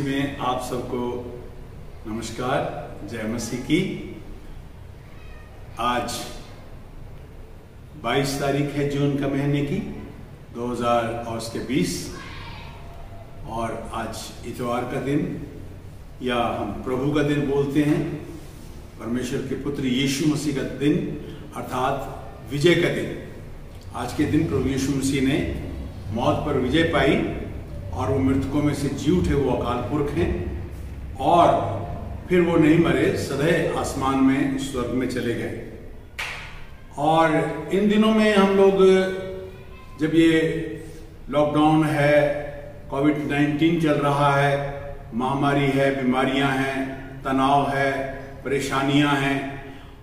मसीह में आप सबको नमस्कार, जय मसीह की। आज 22 तारीख है जून का महीने की 2020 और आज इतवार का दिन या हम प्रभु का दिन बोलते हैं, परमेश्वर के पुत्र यीशु मसीह का दिन अर्थात विजय का दिन। आज के दिन प्रभु यीशु मसीह ने मौत पर विजय पाई और वो मृतकों में से जी उठे, वो अकाल पुरख हैं और फिर वो नहीं मरे, सदैव आसमान में स्वर्ग में चले गए। और इन दिनों में हम लोग जब ये लॉकडाउन है, कोविड-19 चल रहा है, महामारी है, बीमारियां हैं, तनाव है, परेशानियां हैं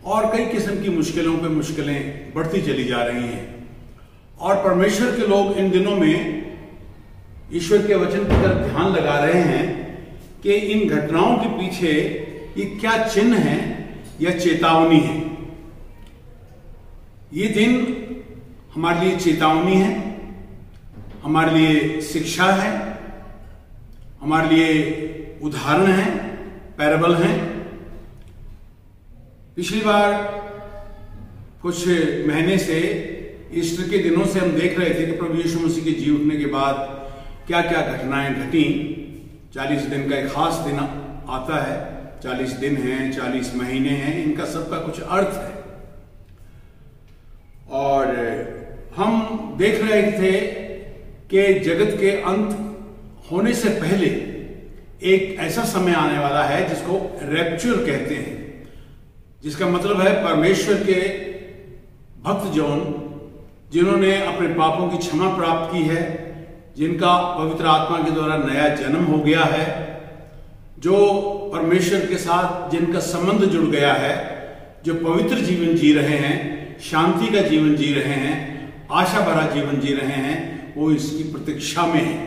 और कई किस्म की मुश्किलों पे मुश्किलें बढ़ती चली जा रही हैं। और परमेश्वर के लोग इन दिनों में ईश्वर के वचन की तरफ ध्यान लगा रहे हैं कि इन घटनाओं के पीछे ये क्या चिन्ह है या चेतावनी है। ये दिन हमारे लिए चेतावनी है, हमारे लिए शिक्षा है, हमारे लिए उदाहरण है, पैराबल है। पिछली बार कुछ महीने से ईस्टर के दिनों से हम देख रहे थे कि प्रभु यीशु मसीह के जी उठने के बाद क्या क्या घटनाएं घटी। 40 दिन का एक खास दिन आता है, 40 दिन हैं, 40 महीने हैं, इनका सबका कुछ अर्थ है। और हम देख रहे थे कि जगत के अंत होने से पहले एक ऐसा समय आने वाला है जिसको रैप्चर कहते हैं, जिसका मतलब है परमेश्वर के भक्त जन जिन्होंने अपने पापों की क्षमा प्राप्त की है, जिनका पवित्र आत्मा के द्वारा नया जन्म हो गया है, जो परमेश्वर के साथ जिनका संबंध जुड़ गया है, जो पवित्र जीवन जी रहे हैं, शांति का जीवन जी रहे हैं, आशा भरा जीवन जी रहे हैं, वो इसकी प्रतीक्षा में हैं।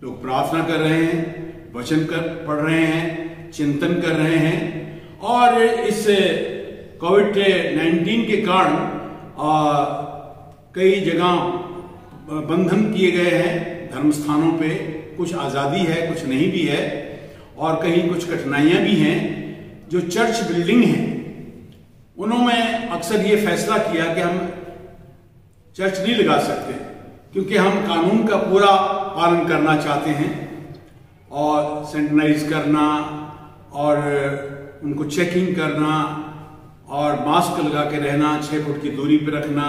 लोग प्रार्थना कर रहे हैं, वचन पढ़ रहे हैं, चिंतन कर रहे हैं और इस कोविड-19 के कारण कई जगह बंधन किए गए हैं, धर्म स्थानों पे कुछ आज़ादी है, कुछ नहीं भी है और कहीं कुछ कठिनाइयां भी हैं। जो चर्च बिल्डिंग है उन्होंने अक्सर ये फैसला किया कि हम चर्च नहीं लगा सकते क्योंकि हम कानून का पूरा पालन करना चाहते हैं और सैनिटाइज करना और उनको चेकिंग करना और मास्क लगा के रहना, 6 फुट की दूरी पर रखना,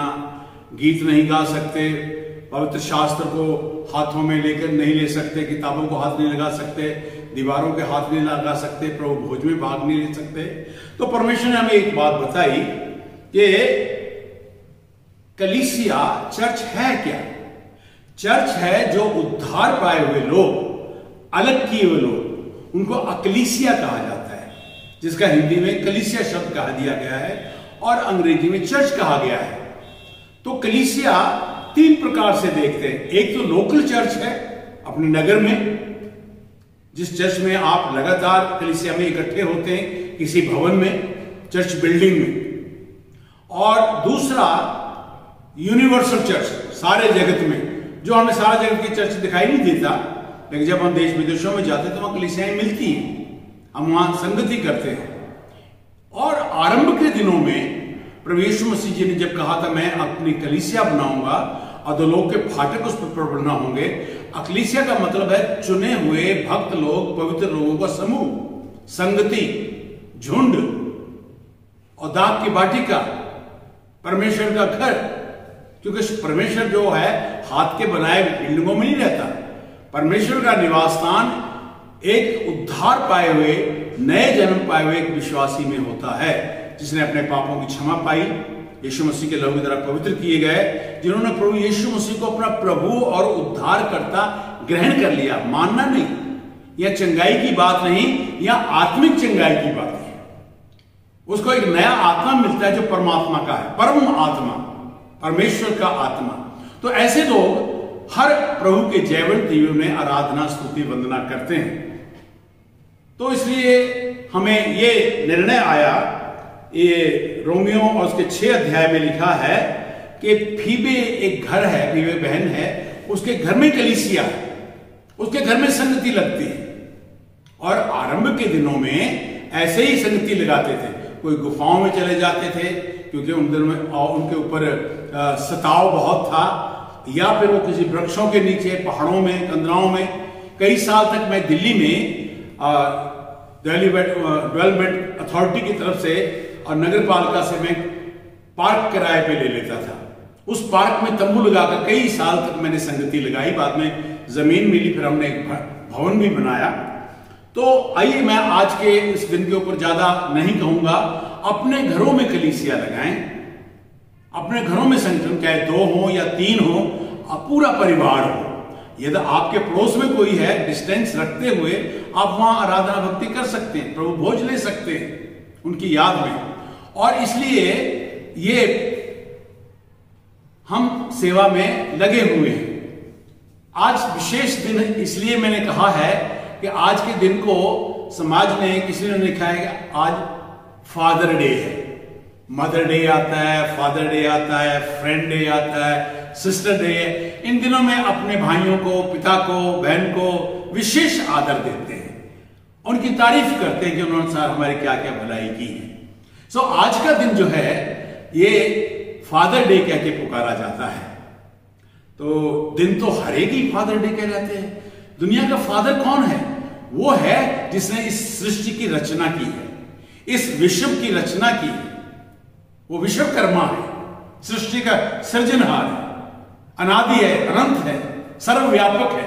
गीत नहीं गा सकते, पवित्र शास्त्र को हाथों में लेकर नहीं ले सकते, किताबों को हाथ नहीं लगा सकते, दीवारों के हाथ नहीं लगा सकते, प्रभु भोज में भाग नहीं ले सकते। तो परमेश्वर ने हमें एक बात बताई कि कलीसिया चर्च है क्या? चर्च है जो उद्धार पाए हुए लोग, अलग किए हुए लोग, उनको अकलीसिया कहा जाता है, जिसका हिंदी में कलीसिया शब्द कहा दिया गया है और अंग्रेजी में चर्च कहा गया है। तो कलीसिया 3 प्रकार से देखते हैं। एक तो लोकल चर्च है अपने नगर में, जिस चर्च में आप लगातार कलीसिया में इकट्ठे होते हैं किसी भवन में, चर्च बिल्डिंग में। और दूसरा यूनिवर्सल चर्च, सारे जगत में, जो हमें सारा जगत की चर्च दिखाई नहीं देता, लेकिन जब हम देश विदेशों में जाते हैं तो वहां कलीसियाएं मिलती हैं, हम वहां संगति करते हैं। और आरंभ के दिनों में प्रभु यीशु मसीह जी ने जब कहा था मैं अपनी कलीसिया बनाऊंगा और लोग के फाटक उस पर प्रबल होंगे। अकलीसिया का मतलब है चुने हुए भक्त लोग, पवित्र लोगों का समूह, संगति, झुंड और दाग की बाटिका, परमेश्वर का घर। क्योंकि परमेश्वर जो है हाथ के बनाए बिल्डिंगों में नहीं रहता। परमेश्वर का निवास स्थान एक उद्धार पाए हुए, नए जन्म पाए हुए एक विश्वासी में होता है, जिसने अपने पापों की क्षमा पाई, यीशु मसीह के लहू के द्वारा पवित्र किए गए, जिन्होंने प्रभु यीशु मसीह को अपना प्रभु और उद्धारकर्ता ग्रहण कर लिया। मानना नहीं, यह चंगाई की बात नहीं, यह आत्मिक चंगाई की बात है। उसको एक नया आत्मा मिलता है जो परमात्मा का है, परम आत्मा, परमेश्वर का आत्मा। तो ऐसे लोग हर प्रभु के जयवंत जीवन में आराधना, स्तुति, वंदना करते हैं। तो इसलिए हमें ये निर्णय आया, ये रोमियो और उसके 6 अध्याय में लिखा है कि फीबे एक घर है, फीबे बहन है, उसके घर में कलीसिया है, उसके घर में संगति लगती है। और आरंभ के दिनों में ऐसे ही संगति लगाते थे। कोई गुफाओं में चले जाते थे क्योंकि उन दिनों में उनके ऊपर सताव बहुत था, या फिर वो किसी वृक्षों के नीचे, पहाड़ों में, कंदराओं में। कई साल तक मैं दिल्ली में डेवलपमेंट अथॉरिटी की तरफ से और नगर पालिका से मैं पार्क किराए पे ले लेता था। उस पार्क में तंबू लगाकर कई साल तक मैंने संगति लगाई। बाद में जमीन मिली, फिर हमने एक भवन भी बनाया। तो आइए, मैं आज के इस दिन के ऊपर ज्यादा नहीं कहूंगा। अपने घरों में कलीसिया लगाएं, अपने घरों में संगठन, चाहे 2 हो या 3 हो, पूरा परिवार हो। यदि आपके पड़ोस में कोई है, डिस्टेंस रखते हुए आप वहां आराधना भक्ति कर सकते हैं, प्रभु भोज ले सकते हैं उनकी याद में। और इसलिए ये हम सेवा में लगे हुए हैं। आज विशेष दिन इसलिए मैंने कहा है कि आज के दिन को समाज ने, किसी ने लिखा है कि आज फादर डे है। मदर डे आता है, फादर डे आता है, फ्रेंड डे आता है, सिस्टर डे है। इन दिनों में अपने भाइयों को, पिता को, बहन को विशेष आदर देते हैं, उनकी तारीफ करते हैं कि उन्होंने साथ हमारी क्या क्या भलाई की है। सो आज का दिन जो है ये फादर डे कह के पुकारा जाता है। तो दिन तो हर एक ही फादर डे कहलाते हैं। दुनिया का फादर कौन है? वो है जिसने इस सृष्टि की रचना की है, इस विश्व की रचना की है। वो विश्वकर्मा है, सृष्टि का सृजनहार है, अनादि है, अनंत है, सर्वव्यापक है।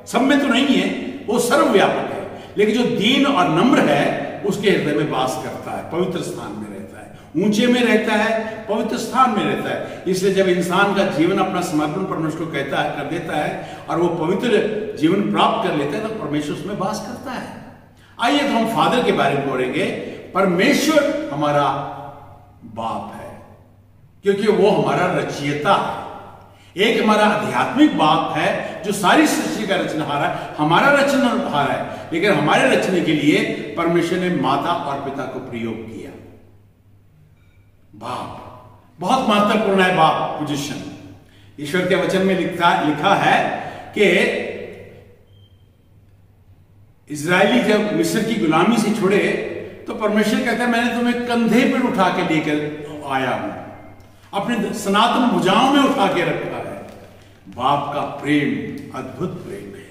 सब में तो नहीं है, वो सर्वव्यापक है, लेकिन जो दीन और नम्र है उसके हृदय में वास करता है, पवित्र स्थान में रहता है, ऊंचे में रहता है, पवित्र स्थान में रहता है। इसलिए जब इंसान का जीवन अपना समर्पण परमेश्वर को कहता है, कर देता है और वो पवित्र जीवन प्राप्त कर लेता है, तो परमेश्वर उसमें वास करता है। आइए तो हम फादर के बारे में बोलेंगे। परमेश्वर हमारा बाप है क्योंकि वो हमारा रचयिता है। एक हमारा आध्यात्मिक बाप है जो सारी सृष्टि का रचनहार है, हमारा रचनहार है, लेकिन हमारे रचने के लिए परमेश्वर ने माता और पिता को प्रयोग किया। बाप बहुत महत्वपूर्ण है, बाप पोजीशन। ईश्वर के वचन में लिखा है कि इजरायली जब मिस्र की गुलामी से छुड़े तो परमेश्वर कहता है मैंने तुम्हें कंधे पर उठा के लेकर आया हूं, अपने सनातन भुजाओं में उठा के रखा है। बाप का प्रेम अद्भुत प्रेम है।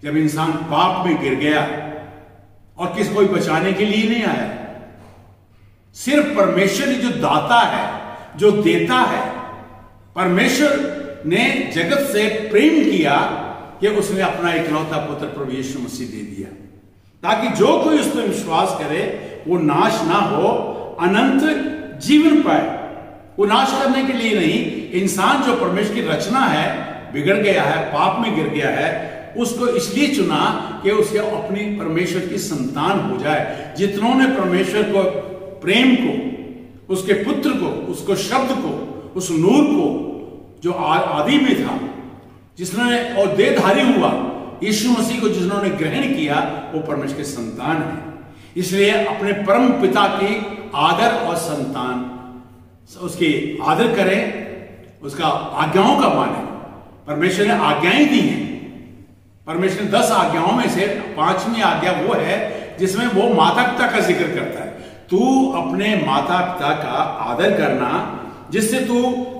जब इंसान पाप में गिर गया और किसी कोई बचाने के लिए नहीं आया, सिर्फ परमेश्वर ही जो दाता है, जो देता है। परमेश्वर ने जगत से प्रेम किया कि उसने अपना इकलौता पुत्र प्रभु यीशु मसीह दे दिया, ताकि जो कोई उस पर विश्वास करे वो नाश ना हो, अनंत जीवन पाए। वो नाश करने के लिए नहीं, इंसान जो परमेश्वर की रचना है, बिगड़ गया है, पाप में गिर गया है, उसको इसलिए चुना कि उसके अपनी परमेश्वर की संतान हो जाए। जितनों ने परमेश्वर को, प्रेम को, उसके पुत्र को, उसको शब्द को, उस नूर को जो आदि में था, जिसने और देहधारी हुआ, यीशु मसीह को जिन्होंने ग्रहण किया, वो परमेश्वर के संतान है। इसलिए अपने परम पिता की आदर और संतान, उसकी आदर करें, उसका आज्ञाओं का माने। परमेश्वर ने आज्ञाएं दी हैं। परमेश्वर ने 10 आज्ञाओं में से 5वीं आज्ञा वो है जिसमें वो माता पिता का जिक्र करता है। तू अपने माता पिता का आदर करना, जिससे तू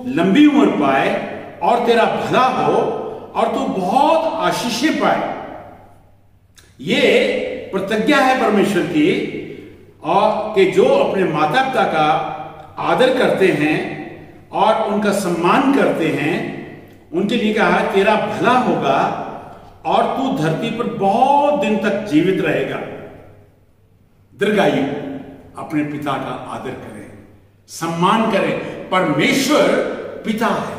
लंबी उम्र पाए और तेरा भला हो और तू बहुत आशीषें पाए। ये प्रतिज्ञा है परमेश्वर की, और कि जो अपने माता पिता का आदर करते हैं और उनका सम्मान करते हैं, उनके लिए कहा है तेरा भला होगा और तू धरती पर बहुत दिन तक जीवित रहेगा। दीर्घायु। अपने पिता का आदर करें, सम्मान करें। परमेश्वर पिता है।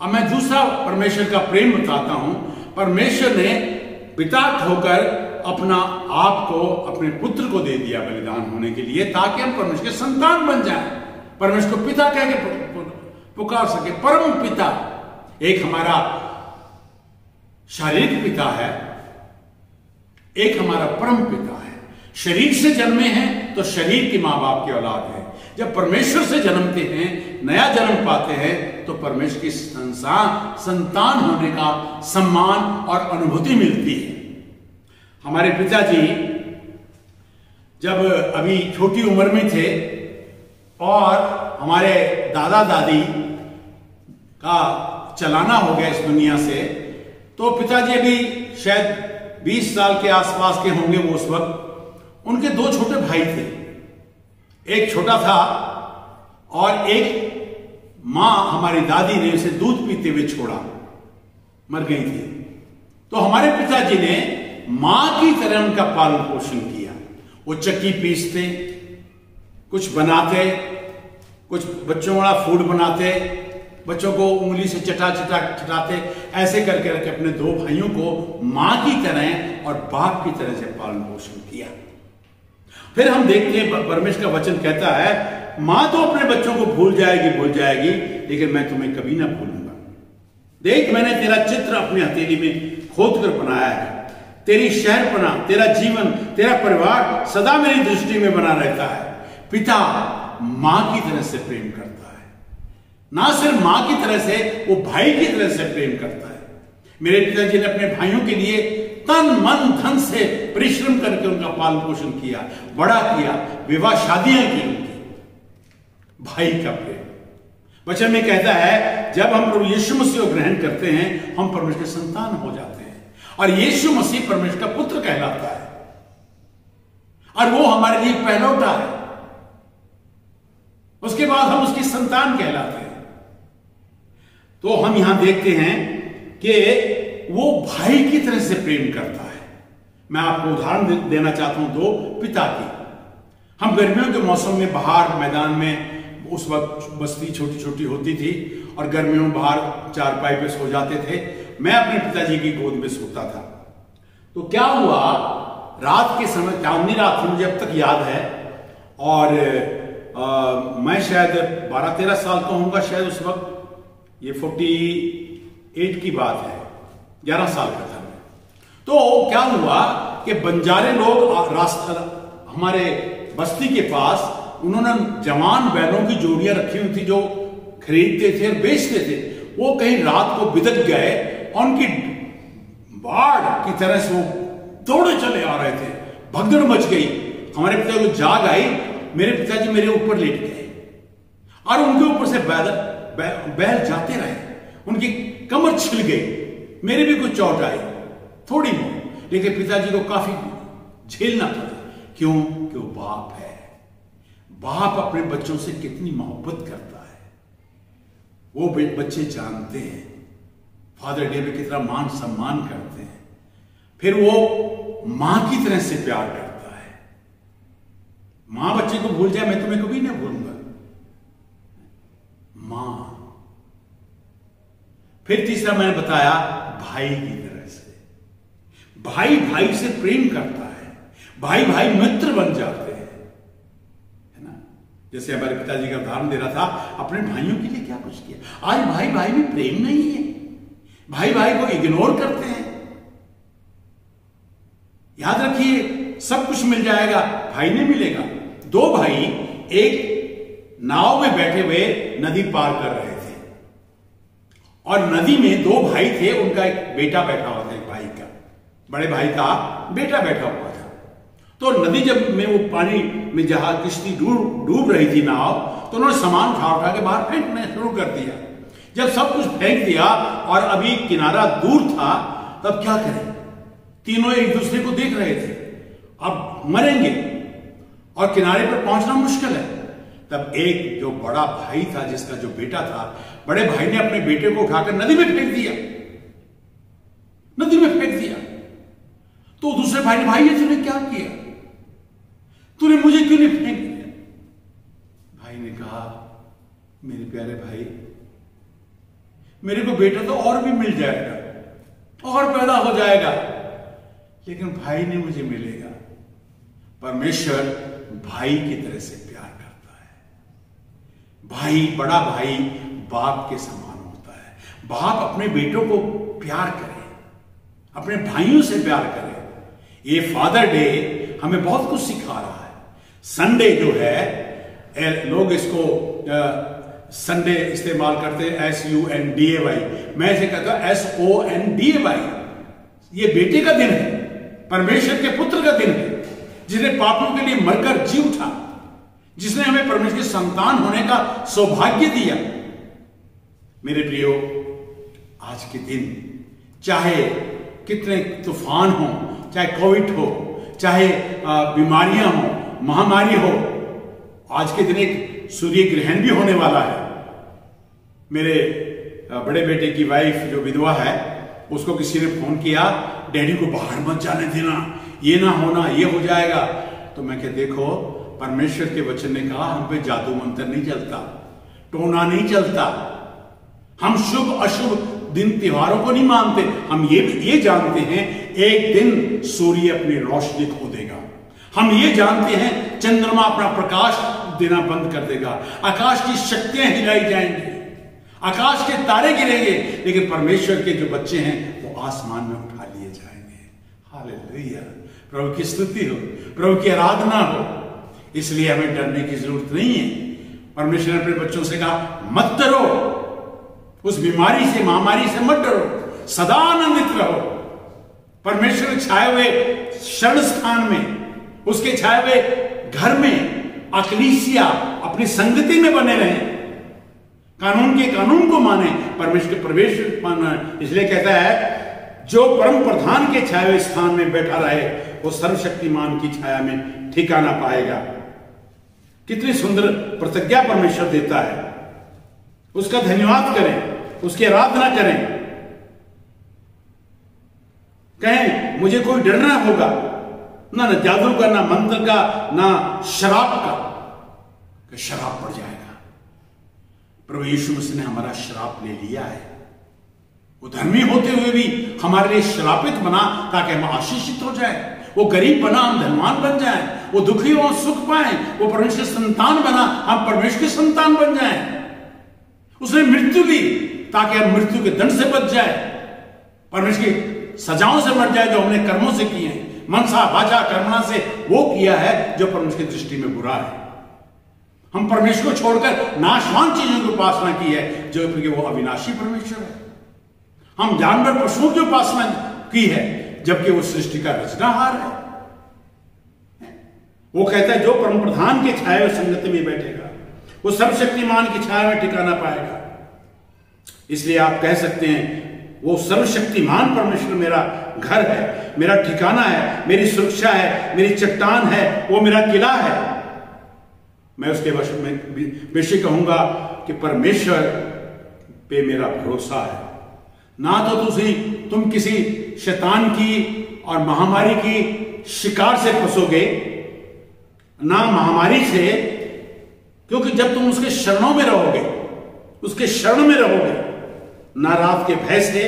अब मैं दूसरा परमेश्वर का प्रेम बताता हूं। परमेश्वर ने पिता होकर अपना आप को, अपने पुत्र को दे दिया बलिदान होने के लिए, ताकि हम परमेश्वर के संतान बन जाएं, परमेश्वर को पिता कह के पुकार सके। परम पिता एक हमारा शारीरिक पिता है, एक हमारा परम पिता है। शरीर से जन्मे हैं तो शरीर की मां बाप की औलाद है। जब परमेश्वर से जन्मते हैं, नया जन्म पाते हैं, तो परमेश्वर की संतान होने का सम्मान और अनुभूति मिलती है। हमारे पिताजी जब अभी छोटी उम्र में थे और हमारे दादा दादी का चलाना हो गया इस दुनिया से, तो पिताजी अभी शायद 20 साल के आसपास के होंगे वो उस वक्त। उनके 2 छोटे भाई थे, एक छोटा था और एक मां हमारी दादी ने उसे दूध पीते हुए छोड़ा, मर गई थी। तो हमारे पिताजी ने मां की तरह उनका पालन पोषण किया। वो चक्की पीसते, कुछ बनाते, कुछ बच्चों वाला फूड बनाते, बच्चों को उंगली से चटाते, ऐसे करके अपने 2 भाइयों को मां की तरह और बाप की तरह से पालन पोषण किया। फिर हम देखते हैं परमेश्वर का वचन कहता है, मां तो अपने बच्चों को भूल जाएगी, लेकिन मैं तुम्हें कभी ना भूलूंगा। देख, मैंने तेरा चित्र अपनी हथेली में खोद कर बनाया है। तेरी शहरपना, तेरा जीवन, तेरा परिवार सदा मेरी दृष्टि में बना रहता है। पिता मां की तरह से प्रेम करता है, ना सिर्फ मां की तरह से, वो भाई की तरह से प्रेम करता है। मेरे पिताजी ने अपने भाइयों के लिए तन मन धन से परिश्रम करके उनका पालन पोषण किया, बड़ा किया, विवाह शादियां की उनकी। भाई का प्रेम वचन में कहता है, जब हम प्रभु यीशु मसीह को ग्रहण करते हैं, हम परमेश्वर के संतान हो जाते हैं और यीशु मसीह परमेश्वर का पुत्र कहलाता है और वो हमारे लिए पहलौठा है। उसके बाद हम उसकी संतान कहलाते हैं। तो हम यहां देखते हैं कि वो भाई की तरह से प्रेम करता है। मैं आपको उदाहरण देना चाहता हूं 2 पिता की। हम गर्मियों के मौसम में बाहर मैदान में, उस वक्त बस्ती छोटी छोटी होती थी और गर्मियों में बाहर चारपाई पे सो जाते थे। मैं अपने पिताजी की गोद में सोता था। तो क्या हुआ, रात के समय, चांदनी रात थी, मुझे अब तक याद है, और मैं शायद 12-13 साल का होऊंगा शायद उस वक्त। ये 48 की बात है, 11 साल का था मैं। तो क्या हुआ कि बंजारे लोग रास्ता, हमारे बस्ती के पास, उन्होंने जवान बैलों की जोड़ियां रखी हुई थी जो खरीदते थे और बेचते थे। वो कहीं रात को बिदक गए और उनकी बाढ़ की तरह से वो दौड़े चले आ रहे थे, भगदड़ मच गई। हमारे पिता को जाग आई, मेरे पिताजी मेरे ऊपर लेट गए और उनके ऊपर से बैल जाते रहे, उनकी कमर छिल गई, मेरे भी कुछ चोट आई थोड़ी बहुत, लेकिन पिताजी को काफी झेलना पड़ा। क्यों? कि वो बाप है। बाप अपने बच्चों से कितनी मोहब्बत करता है, वो बच्चे जानते हैं। फादर डे में कितना मान सम्मान करते हैं, फिर वो मां की तरह से प्यार करता है। मां बच्चे को भूल जाए, मैं तुम्हें कभी नहीं भूलूंगा। मां। फिर तीसरा मैंने बताया, भाई की तरह से। भाई भाई से प्रेम करता है, भाई भाई मित्र बन जाते हैं, है ना। जैसे हमारे पिताजी का उदाहरण दे रहा था, अपने भाइयों के लिए क्या कुछ किया। आज भाई भाई में प्रेम नहीं है, भाई भाई को इग्नोर करते हैं। याद रखिए, सब कुछ मिल जाएगा, भाई नहीं मिलेगा। 2 भाई एक नाव में बैठे हुए नदी पार कर रहे थे और नदी में 2 भाई थे, उनका एक बेटा बैठा हुआ था, एक भाई का, बड़े भाई का बेटा बैठा हुआ था। तो नदी जब में वो पानी में जहाज किश्ती डूब रही थी नाव, तो उन्होंने सामान उठा के बाहर फेंकना शुरू कर दिया। जब सब कुछ फेंक दिया और अभी किनारा दूर था, तब क्या करें? तीनों एक दूसरे को देख रहे थे, अब मरेंगे और किनारे पर पहुंचना मुश्किल है। तब एक जो बड़ा भाई था, जिसका जो बेटा था, बड़े भाई ने अपने बेटे को उठाकर नदी में फेंक दिया, नदी में फेंक दिया। तो दूसरे भाई ने, भाई ये तूने क्या किया, तूने मुझे क्यों नहीं फेंक दिया? भाई ने कहा, मेरे प्यारे भाई, मेरे को बेटा तो और भी मिल जाएगा और पैदा हो जाएगा, लेकिन भाई नहीं मुझे मिलेगा। परमेश्वर भाई की तरह से प्यार करता है। भाई, बड़ा भाई बाप के समान होता है। बाप अपने बेटों को प्यार करे, अपने भाइयों से प्यार करे। ये फादर डे हमें बहुत कुछ सिखा रहा है। संडे जो है, लोग इसको संडे इस्तेमाल करते हैं SUNDAY, मैं इसे कहता हूं SONDAY। ये बेटे का दिन है, परमेश्वर के पुत्र का दिन है, जिसने पापियों के लिए मरकर जी उठा, जिसने हमें परमेश्वर के संतान होने का सौभाग्य दिया। मेरे प्रियो, आज के दिन चाहे कितने तूफान हो, चाहे कोविड हो, चाहे बीमारियां हो, महामारी हो, आज के दिन एक सूर्य ग्रहण भी होने वाला है। मेरे बड़े बेटे की वाइफ जो विधवा है, उसको किसी ने फोन किया, डैडी को बाहर मत जाने देना, ये ना होना, ये हो जाएगा। तो मैं क्या, देखो परमेश्वर के वचन ने कहा हम पे जादू मंत्र नहीं चलता, टोना नहीं चलता। हम शुभ अशुभ दिन त्योहारों को नहीं मानते। हम ये जानते हैं एक दिन सूर्य अपनी रोशनी खो देगा। हम ये जानते हैं चंद्रमा अपना प्रकाश देना बंद कर देगा। आकाश की शक्तियां हिलाई जाएंगी, आकाश के तारे गिरेंगे, लेकिन परमेश्वर के जो बच्चे हैं वो आसमान में उठा लिए जाएंगे। हालेलुया, प्रभु की स्तुति हो, प्रभु की आराधना हो। इसलिए हमें डरने की जरूरत नहीं है। परमेश्वर ने अपने बच्चों से कहा मत डरो, उस बीमारी से, महामारी से मत डरो, सदा आनंदित रहो। परमेश्वर के छाए हुए शरण स्थान में, उसके छाए हुए घर में अकलीसिया अपनी संगति में बने रहें, कानून के कानून को माने, परमेश्वर के प्रवेश मानना। इसलिए कहता है जो परम प्रधान के छाए हुए स्थान में बैठा रहे वो सर्वशक्तिमान की छाया में ठिकाना पाएगा। कितनी सुंदर प्रतिज्ञा परमेश्वर देता है। उसका धन्यवाद करें, उसकी आराधना करें, कहें मुझे कोई डर ना होगा, ना जादू का, ना मंत्र का, ना शराब का, कि शराब पड़ जाएगा। प्रभु यीशु मसीह ने हमारा श्राप ले लिया है। वो धर्मी होते हुए भी हमारे लिए श्रापित बना ताकि हम आशीषित हो जाए। वो गरीब बना, हम धनवान बन जाएं। वो दुखी हो, सुख पाए। वो परमेश्वर के संतान बना, हम परमेश्वर के संतान बन जाएं। उसने मृत्यु ली ताकि हम मृत्यु के दंड से बच जाए, परमेश्वर की सजाओं से बच जाए जो हमने कर्मों से किए हैं, मनसा वाचा कर्मणा से वो किया है जो परमेश्वर की दृष्टि में बुरा है। हम परमेश्वर को छोड़कर नाशवान चीजों की उपासना की है, जो कि वो अविनाशी परमेश्वर है। हम जानवर पशुओं की उपासना की है, जबकि वो सृष्टि का रचनाहार है। वो कहता है जो परम प्रधान के छाए हुए संगति में बैठेगा वो सर्वशक्तिमान की छाया में ठिकाना पाएगा। इसलिए आप कह सकते हैं वो सर्वशक्तिमान परमेश्वर मेरा घर है, मेरा ठिकाना है, मेरी सुरक्षा है, मेरी चट्टान है, वो मेरा किला है। मैं उसके वश में बेशक कहूंगा कि परमेश्वर पे मेरा भरोसा है। ना तो तुम किसी शैतान की और महामारी की शिकार से फंसोगे, ना महामारी से, क्योंकि जब तुम उसके शरणों में रहोगे, उसके शरण में रहोगे, ना रात के भय से,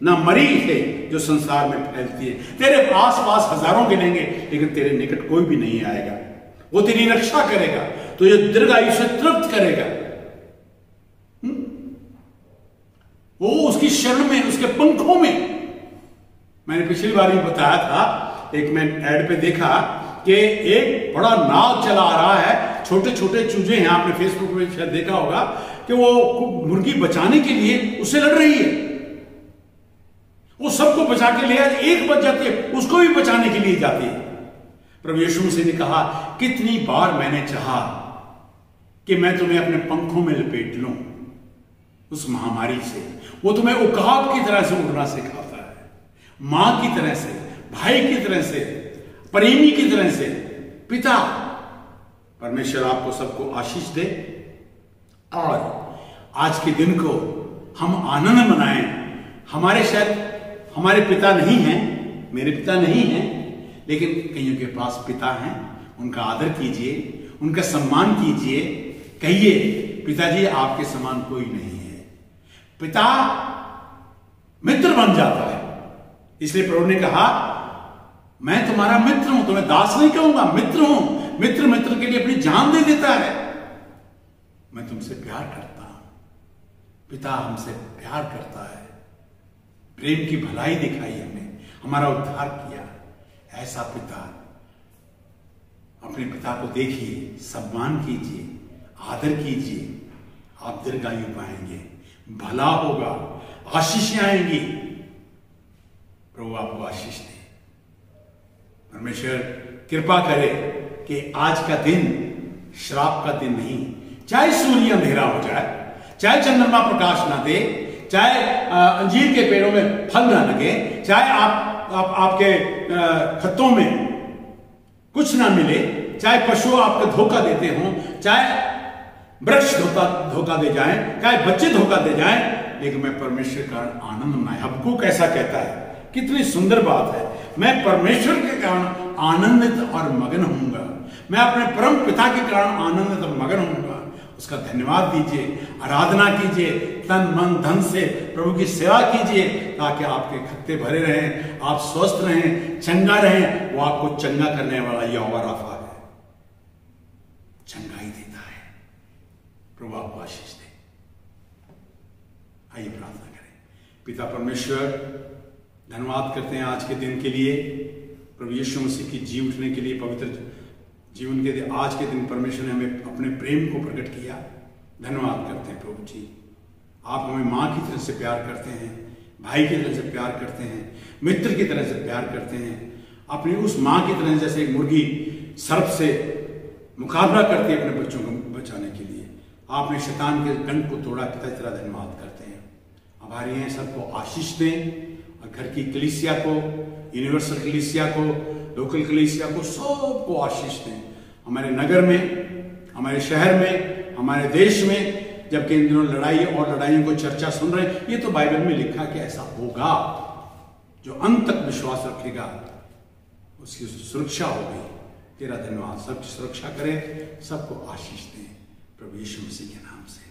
ना मरी से जो संसार में फैलती है। तेरे आस पास हजारों गिनेंगे लेकिन तेरे निकट कोई भी नहीं आएगा। वो तेरी रक्षा करेगा, तो ये दीर्घायु से तृप्त करेगा। वो उसकी शरण में, उसके पंखों में। मैंने पिछली बार भी बताया था, एक मैं ऐड पे देखा कि एक बड़ा नाव चला आ रहा है, छोटे छोटे चूजे हैं, आपने फेसबुक पे शायद देखा होगा, कि वो मुर्गी बचाने के लिए उससे लड़ रही है। वो सबको बचा के ले आए, एक बच जाती है, उसको भी बचाने के लिए जाती है। प्रभु यीशु मसीह ने कहा कितनी बार मैंने चाहा कि मैं तुम्हें अपने पंखों में लपेट लूं उस महामारी से। वो तुम्हें उकाब की तरह से उड़ना सिखाता है, मां की तरह से, भाई की तरह से, प्रेमी की तरह से। पिता परमेश्वर आपको सबको आशीष दे और आज के दिन को हम आनंद मनाएं। हमारे पिता नहीं हैं, मेरे पिता नहीं हैं, लेकिन कईयों के पास पिता हैं। उनका आदर कीजिए, उनका सम्मान कीजिए। कहिए पिताजी आपके समान कोई नहीं है। पिता मित्र बन जाता है। इसलिए प्रभु ने कहा मैं तुम्हारा मित्र हूं, तुम्हें दास नहीं कहूंगा, मित्र हूं। मित्र मित्र के लिए अपनी जान दे देता है। मैं तुमसे प्यार करता हूं। पिता हमसे प्यार करता है, प्रेम की भलाई दिखाई हमें, हमारा उद्धार किया। ऐसा पिता, अपने पिता को देखिए, सम्मान कीजिए, आदर कीजिए, आप दीर्घायु पाएंगे, भला होगा, आशीषें आएंगी। प्रभु आपको आशीष दे। परमेश्वर कृपा करे कि आज का दिन श्राप का दिन नहीं, चाहे सूर्य अंधेरा हो जाए, चाहे चंद्रमा प्रकाश ना दे, चाहे अंजीर के पेड़ों में फल ना लगे, चाहे आपके खत्तों में कुछ ना मिले, चाहे पशु आपको धोखा देते हों, चाहे वृक्ष धोखा दे जाएं, चाहे बच्चे धोखा दे जाएं, लेकिन मैं परमेश्वर का आनंद मनाए। हबक्कूक ऐसा कहता है, कितनी सुंदर बात है, मैं परमेश्वर के कारण आनंदित और मगन होऊंगा, मैं अपने परम पिता के कारण आनंदित और मगन होऊंगा। उसका धन्यवाद दीजिए, आराधना कीजिए, तन मन धन से प्रभु की सेवा कीजिए, ताकि आपके खत्ते भरे रहें, आप स्वस्थ रहें, चंगा रहें। वो आपको चंगा करने वाला यहोवा राफा है, चंगाई देता है। प्रभु आपको आशीष दे। आइए प्रार्थना करें। पिता परमेश्वर, धन्यवाद करते हैं आज के दिन के लिए, प्रभु यीशु मसीह की जी उठने के लिए, पवित्र जीवन के लिए। आज के दिन परमेश्वर ने हमें अपने प्रेम को प्रकट किया। धन्यवाद करते हैं प्रभु जी, आप हमें माँ की तरह से प्यार करते हैं, भाई की तरह से प्यार करते हैं, मित्र की तरह से प्यार करते हैं। अपनी उस माँ की तरह जैसे एक मुर्गी सर्प से मुकाबला करती है अपने बच्चों को बचाने के लिए, आपने शैतान के गंध को तोड़ा। पिता तेरा धन्यवाद करते हैं, आभारी हैं। सबको आशीष दें, और घर की कलीसिया को, यूनिवर्सल कलीसिया को, लोकल कलीसिया को, सबको आशीष दें। हमारे नगर में, हमारे शहर में, हमारे देश में, जबकि इन दिनों लड़ाई और लड़ाइयों को चर्चा सुन रहे हैं, ये तो बाइबल में लिखा कि ऐसा होगा। जो अंत तक विश्वास रखेगा उसकी सुरक्षा होगी। तेरा धन्यवाद। सबकी सुरक्षा करे, सबको आशीष दें, प्रभु यीशु मसीह के नाम से।